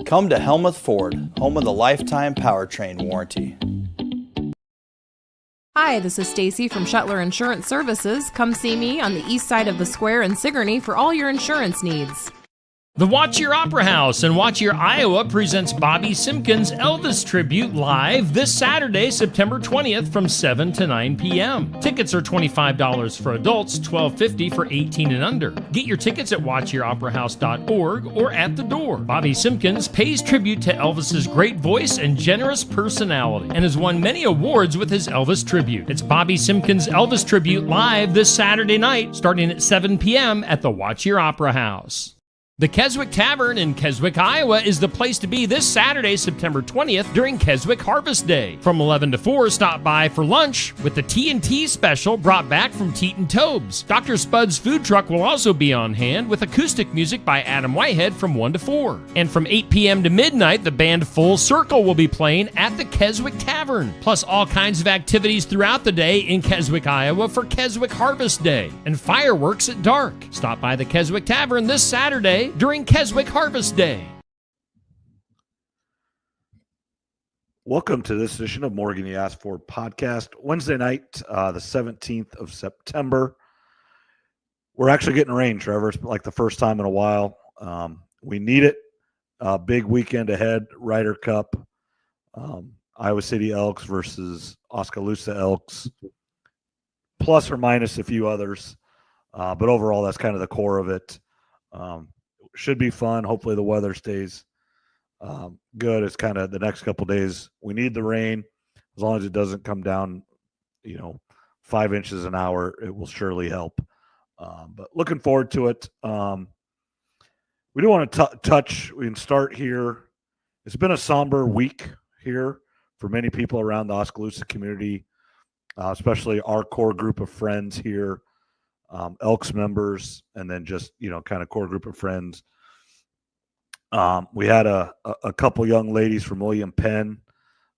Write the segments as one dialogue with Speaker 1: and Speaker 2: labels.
Speaker 1: Come to Helmuth Ford, home of the lifetime powertrain warranty.
Speaker 2: Hi, this is Stacy from Shetler Insurance Services. Come see me on the east side of the square in Sigourney for all your insurance needs.
Speaker 3: The Watch Your Opera House in Watch Your, Iowa presents Bobby Simpkins' Elvis Tribute live this Saturday, September 20th from 7 to 9 p.m. Tickets are $25 for adults, $12.50 for 18 and under. Get your tickets at watchyouraoperahouse.org or at the door. Bobby Simpkins pays tribute to Elvis's great voice and generous personality and has won many awards with his Elvis Tribute. It's Bobby Simpkins' Elvis Tribute live this Saturday night starting at 7 p.m. at the Watch Your Opera House. The Keswick Tavern in Keswick, Iowa is the place to be this Saturday, September 20th during Keswick Harvest Day. From 11 to 4, stop by for lunch with the T&T special brought back from Teton Tobes. Dr. Spud's food truck will also be on hand with acoustic music by Adam Whitehead from 1 to 4. And from 8 p.m. to midnight, the band Full Circle will be playing at the Keswick Tavern. Plus all kinds of activities throughout the day in Keswick, Iowa for Keswick Harvest Day and fireworks at dark. Stop by the Keswick Tavern this Saturday during Keswick Harvest Day.
Speaker 4: Welcome to this edition of Morgan You Asked For podcast. Wednesday night, the 17th of September. We're actually getting rain, Trevor. It's like the first time in a while. We need it. Big weekend ahead. Ryder Cup. Iowa City Elks versus Oskaloosa Elks. Plus or minus a few others. But overall, that's kind of the core of it. Should be fun. Hopefully the weather stays good. It's kind of the next couple of days. We need the rain. As long as it doesn't come down, 5 inches an hour, it will surely help. But looking forward to it. We do want to touch. We can start here. It's been a somber week here for many people around the Oskaloosa community, especially our core group of friends here. Elks members, and then just, kind of core group of friends. We had a couple young ladies from William Penn,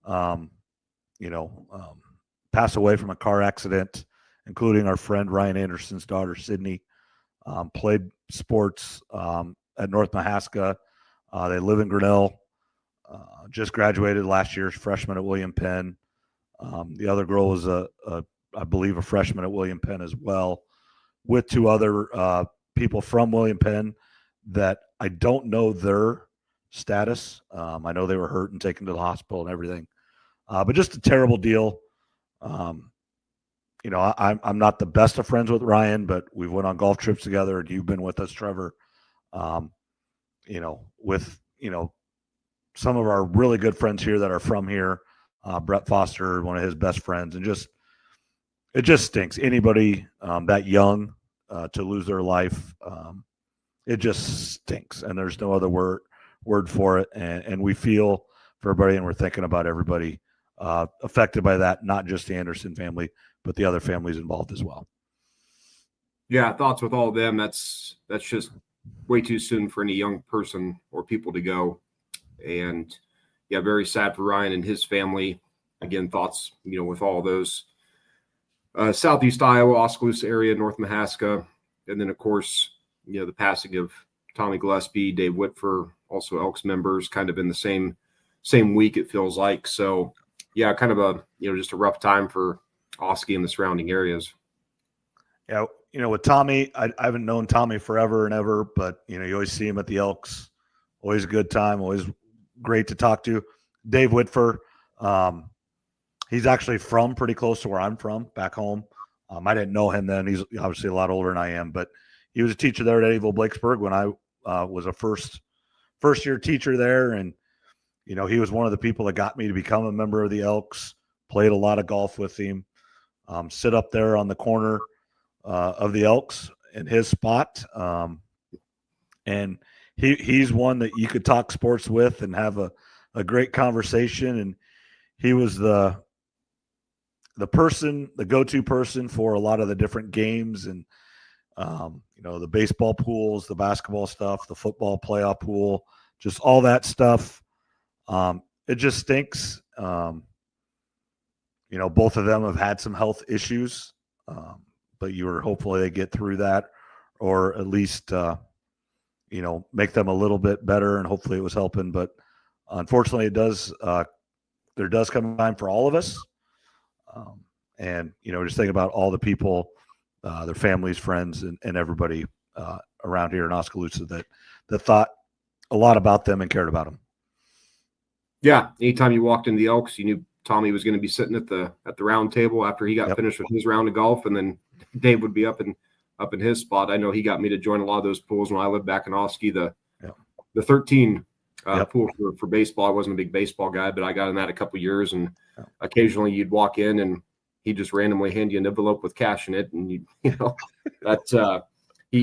Speaker 4: pass away from a car accident, including our friend Ryan Anderson's daughter, Sydney. Played sports at North Mahaska. They live in Grinnell. Just graduated last year's freshman at William Penn. The other girl was I believe, a freshman at William Penn as well, with two other people from William Penn that I don't know their status. I know they were hurt and taken to the hospital and everything. But just a terrible deal. I'm not the best of friends with Ryan, but we've went on golf trips together, and you've been with us, Trevor. With some of our really good friends here that are from here. Brett Foster, one of his best friends, and it just stinks. Anybody that young to lose their life, it just stinks, and there's no other word for it. And we feel for everybody, and we're thinking about everybody affected by that, not just the Anderson family, but the other families involved as well.
Speaker 5: Yeah, thoughts with all of them. That's just way too soon for any young person or people to go. And yeah, very sad for Ryan and his family. Again, thoughts, with all those. Southeast Iowa, Oskaloosa area, North Mahaska, and then, of course, the passing of Tommy Gillespie, Dave Whitfer, also Elks members, kind of in the same week, it feels like. So, yeah, kind of a, just a rough time for Oski and the surrounding areas.
Speaker 4: Yeah, with Tommy, I haven't known Tommy forever and ever, but, you always see him at the Elks. Always a good time, always great to talk to. Dave Whitfer, he's actually from pretty close to where I'm from, back home. I didn't know him then. He's obviously a lot older than I am, but he was a teacher there at Eddyville Blakesburg when I was a first-year teacher there. And, he was one of the people that got me to become a member of the Elks, played a lot of golf with him, sit up there on the corner of the Elks in his spot. And he's one that you could talk sports with and have a great conversation. And he was the person, the go-to person for a lot of the different games and, the baseball pools, the basketball stuff, the football playoff pool, just all that stuff. It just stinks. Both of them have had some health issues, but you were hopefully they get through that, or at least, make them a little bit better, and hopefully it was helping. But unfortunately, it does. There does come a time for all of us, and just think about all the people, their families, friends, and everybody around here in Oskaloosa that thought a lot about them and cared about them.
Speaker 5: Yeah, anytime you walked into the Elks, you knew Tommy was going to be sitting at the round table after he got finished with his round of golf, and then Dave would be up in his spot. I know he got me to join a lot of those pools when I lived back in Oski. The 13 pool for baseball. I wasn't a big baseball guy, but I got in that a couple years, and occasionally you'd walk in and he just randomly hand you an envelope with cash in it, and he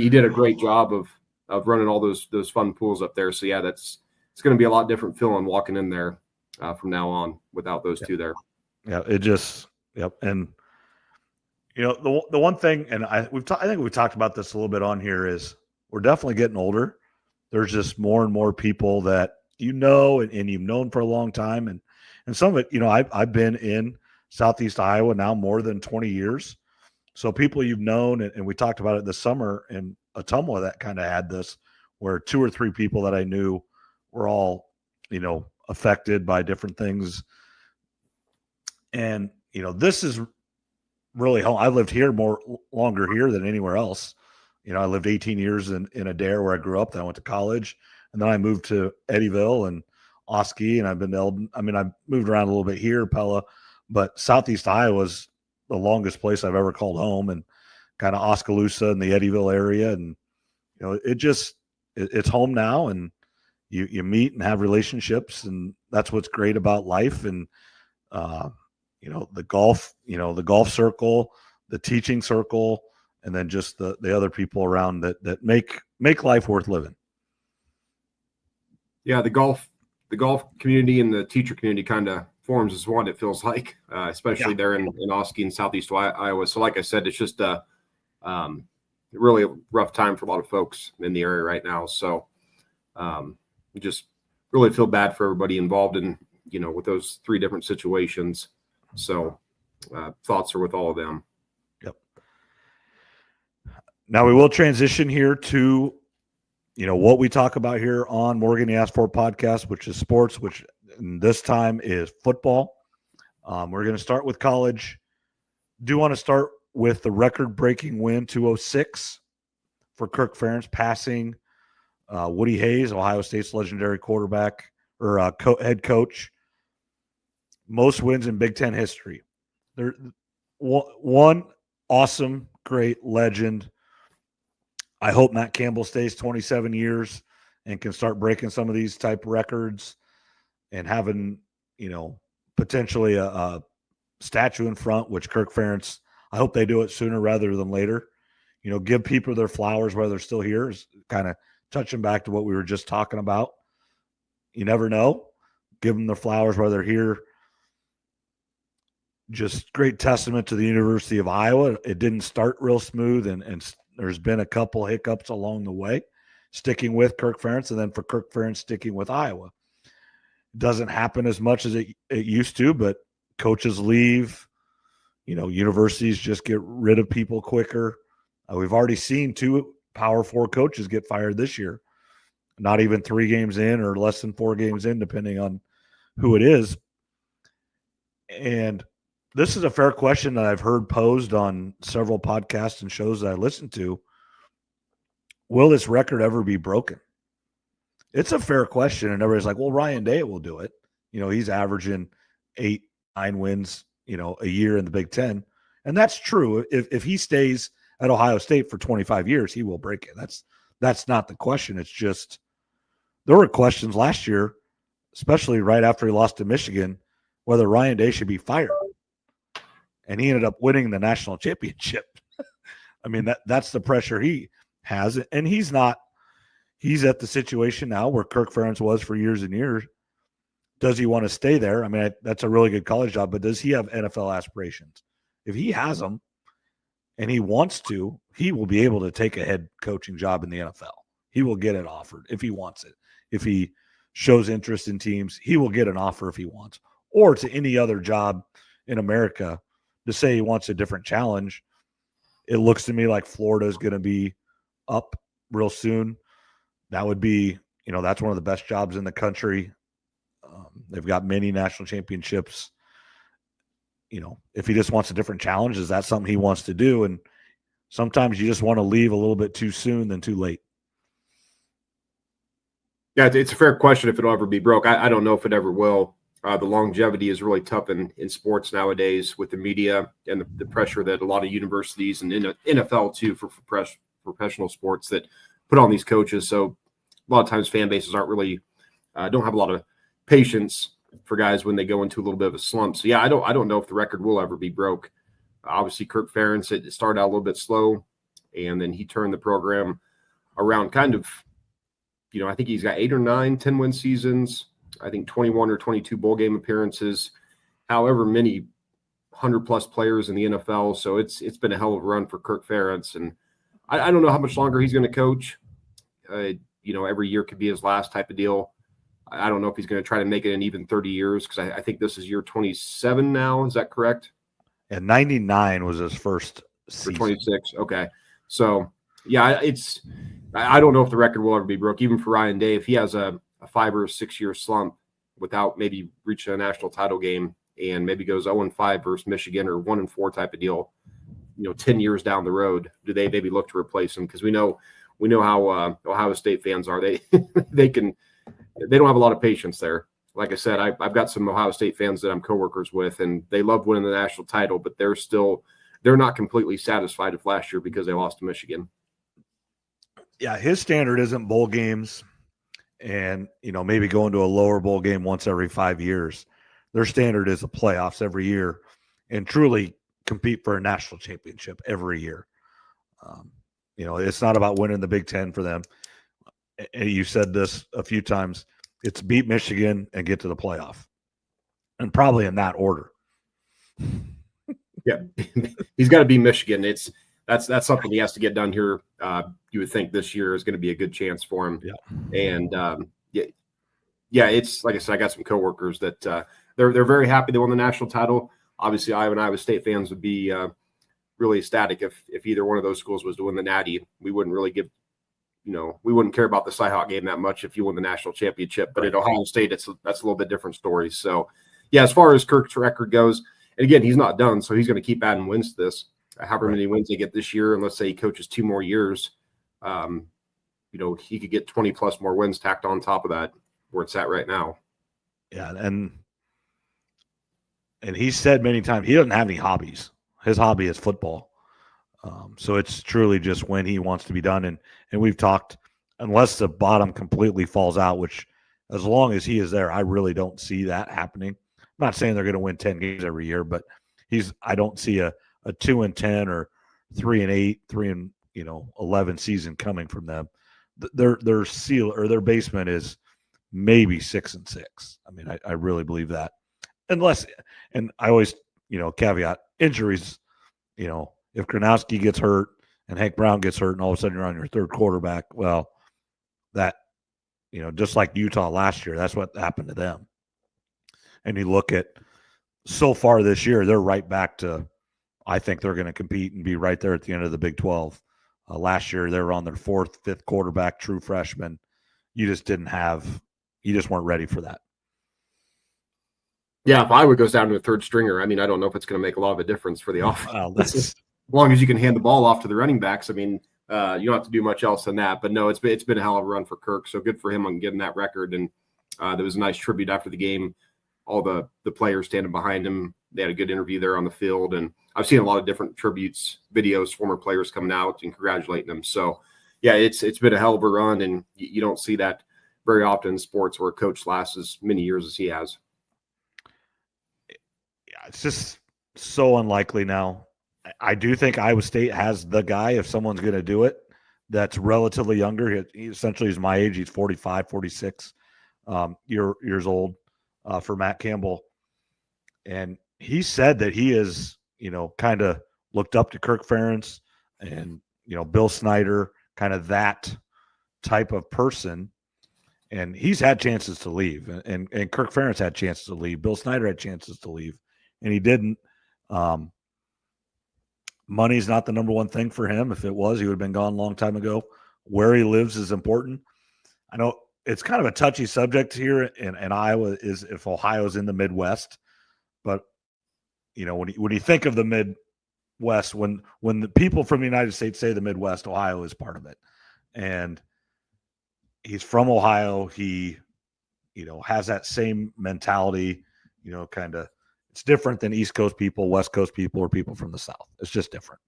Speaker 5: did a great job of running all those fun pools up there. So yeah, it's going to be a lot different feeling walking in there from now on without those two there.
Speaker 4: Yeah, it just and the one thing, and I think we talked about this a little bit on here, is we're definitely getting older. There's just more and more people that and you've known for a long time, and some of it, I've been in Southeast Iowa now more than 20 years. So people you've known, and we talked about it this summer in Ottumwa that kind of had this, where 2 or 3 people that I knew were all, affected by different things. And, this is really home. I lived here longer here than anywhere else. I lived 18 years in Adair where I grew up. Then I went to college, and then I moved to Eddyville and Oski, and I've been to Eldon. I mean, I moved around a little bit here, Pella, but Southeast Iowa was the longest place I've ever called home, and kind of Oskaloosa and the Eddyville area. And, it's home now, and you meet and have relationships, and that's what's great about life. And, the golf circle, the teaching circle, and then just the other people around that make life worth living.
Speaker 5: Yeah, the golf community and the teacher community kind of forms as one, it feels like, especially there in Oski and Southeast Iowa. So like I said, it's just really a rough time for a lot of folks in the area right now. So just really feel bad for everybody involved in, with those 3 different situations. So thoughts are with all of them.
Speaker 4: Yep. Now we will transition here to, what we talk about here on Morgan You Asked For podcast, which is sports, which this time is football. We're going to start with college. Do want to start with the record-breaking win, 206 for Kirk Ferentz, passing Woody Hayes, Ohio State's legendary quarterback or head coach. Most wins in Big Ten history. There, one awesome, great legend. I hope Matt Campbell stays 27 years and can start breaking some of these type records and having, potentially a statue in front, which Kirk Ferentz, I hope they do it sooner rather than later. Give people their flowers while they're still here, is kind of touching back to what we were just talking about. You never know. Give them their flowers while they're here. Just great testament to the University of Iowa. It didn't start real smooth, and there's been a couple hiccups along the way, sticking with Kirk Ferentz, and then for Kirk Ferentz sticking with Iowa. It doesn't happen as much as it used to, but coaches leave. Universities just get rid of people quicker. We've already seen 2 Power 4 coaches get fired this year, not even 3 games in or less than 4 games in, depending on who it is. And this is a fair question that I've heard posed on several podcasts and shows that I listen to. Will this record ever be broken? It's a fair question, and everybody's like, well, Ryan Day will do it. He's averaging 8-9 wins, a year in the Big Ten. And that's true. If he stays at Ohio State for 25 years, he will break it. That's not the question. It's just there were questions last year, especially right after he lost to Michigan, whether Ryan Day should be fired. And he ended up winning the national championship. I mean, that's the pressure he has. And he's at the situation now where Kirk Ferentz was for years and years. Does he want to stay there? I mean, that's a really good college job, but does he have NFL aspirations? If he has them and he wants to, he will be able to take a head coaching job in the NFL. He will get it offered if he wants it. If he shows interest in teams, he will get an offer if he wants. Or to any other job in America. To say he wants a different challenge, it looks to me like Florida is going to be up real soon. that would be, that's one of the best jobs in the country. They've got many national championships. If he just wants a different challenge, is that something he wants to do? And sometimes you just want to leave a little bit too soon than too late.
Speaker 5: Yeah, it's a fair question if it'll ever be broke. I don't know if it ever will. The longevity is really tough in sports nowadays with the media and the pressure that a lot of universities and NFL too for professional sports that put on these coaches. So a lot of times fan bases aren't really don't have a lot of patience for guys when they go into a little bit of a slump. So yeah, I don't know if the record will ever be broke. Obviously, Kirk Ferentz, it started out a little bit slow, and then he turned the program around kind of, I think he's got 8 or 9 10-win seasons. I think 21 or 22 bowl game appearances, however many 100-plus players in the NFL. So it's been a hell of a run for Kirk Ferentz. And I don't know how much longer he's going to coach. Every year could be his last type of deal. I don't know if he's going to try to make it in even 30 years because I think this is year 27 now. Is that correct?
Speaker 4: And 99 was his first season.
Speaker 5: For 26. Okay. So, yeah, I don't know if the record will ever be broke. Even for Ryan Day, if he has a 5 or 6 year slump without maybe reaching a national title game and maybe goes 0-5 versus Michigan or 1-4 type of deal, 10 years down the road, do they maybe look to replace him? Because we know how Ohio State fans are. They don't have a lot of patience there. Like I said, I've got some Ohio State fans that I'm coworkers with, and they love winning the national title, but they're not completely satisfied with last year because they lost to Michigan.
Speaker 4: Yeah, his standard isn't bowl games and, maybe going to a lower bowl game once every 5 years. Their standard is the playoffs every year and truly compete for a national championship every year. It's not about winning the Big Ten for them. And you said this a few times. It's beat Michigan and get to the playoff, and probably in that order.
Speaker 5: Yeah, he's got to be Michigan. That's something he has to get done here. You would think this year is going to be a good chance for him.
Speaker 4: Yeah.
Speaker 5: And it's like I said, I got some coworkers that they're very happy they won the national title. Obviously, Iowa State fans would be really ecstatic if either one of those schools was to win the Natty. We wouldn't really we wouldn't care about the Cyhawk game that much if you won the national championship. But at Ohio State, that's a little bit different story. So, yeah, as far as Kirk's record goes, and again, he's not done, so he's going to keep adding wins to this. However many wins they get this year, and let's say he coaches 2 more years, he could get 20-plus more wins tacked on top of that where it's at right now.
Speaker 4: Yeah, and he said many times he doesn't have any hobbies. His hobby is football. So it's truly just when he wants to be done. And we've talked, unless the bottom completely falls out, which as long as he is there, I really don't see that happening. I'm not saying they're going to win 10 games every year, but I don't see a 2-10 or 3-8, 3-11 season coming from them. Their seal or their basement is maybe 6-6. I mean, I really believe that. Unless, and I always, caveat injuries, if Gronowski gets hurt and Hank Brown gets hurt and all of a sudden you're on your third quarterback, well, that, just like Utah last year, that's what happened to them. And you look at so far this year, they're right back to, I think they're going to compete and be right there at the end of the Big 12. Last year, they were on their 4th, 5th quarterback, true freshman. You just weren't ready for that.
Speaker 5: Yeah, if Iowa goes down to a third stringer, I mean, I don't know if it's going to make a lot of a difference for the offense. As long as you can hand the ball off to the running backs, I mean, you don't have to do much else than that. But no, it's been a hell of a run for Kirk, so good for him on getting that record. And there was a nice tribute after the game. All the players standing behind him. They had a good interview there on the field. And I've seen a lot of different tributes, videos, former players coming out and congratulating them. So, yeah, it's been a hell of a run, and you don't see that very often in sports where a coach lasts as many years as he has.
Speaker 4: Yeah, it's just so unlikely now. I do think Iowa State has the guy, if someone's going to do it, that's relatively younger. He essentially is my age. He's 45, 46 years old for Matt Campbell. And he said that he is, kind of looked up to Kirk Ferentz and, Bill Snyder, kind of that type of person. And he's had chances to leave. And Kirk Ferentz had chances to leave. Bill Snyder had chances to leave. And he didn't. Money's not the number one thing for him. If it was, he would have been gone a long time ago. Where he lives is important. I know it's kind of a touchy subject here in Iowa is if Ohio's in the Midwest, but when you think of the Midwest, when the people from the United States say the Midwest, Ohio is part of it. And he's from Ohio. He, has that same mentality, kind of, it's different than East Coast people, West Coast people, or people from the South. It's just different.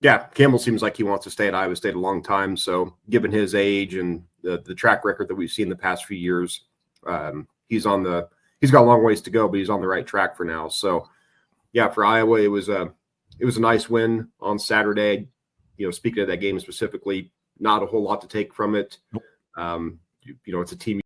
Speaker 5: Yeah, Campbell seems like he wants to stay at Iowa State a long time. So given his age and the track record that we've seen the past few years, he's got a long ways to go, but he's on the right track for now. So yeah, for Iowa, it was a nice win on Saturday. Speaking of that game specifically, not a whole lot to take from it. It's a team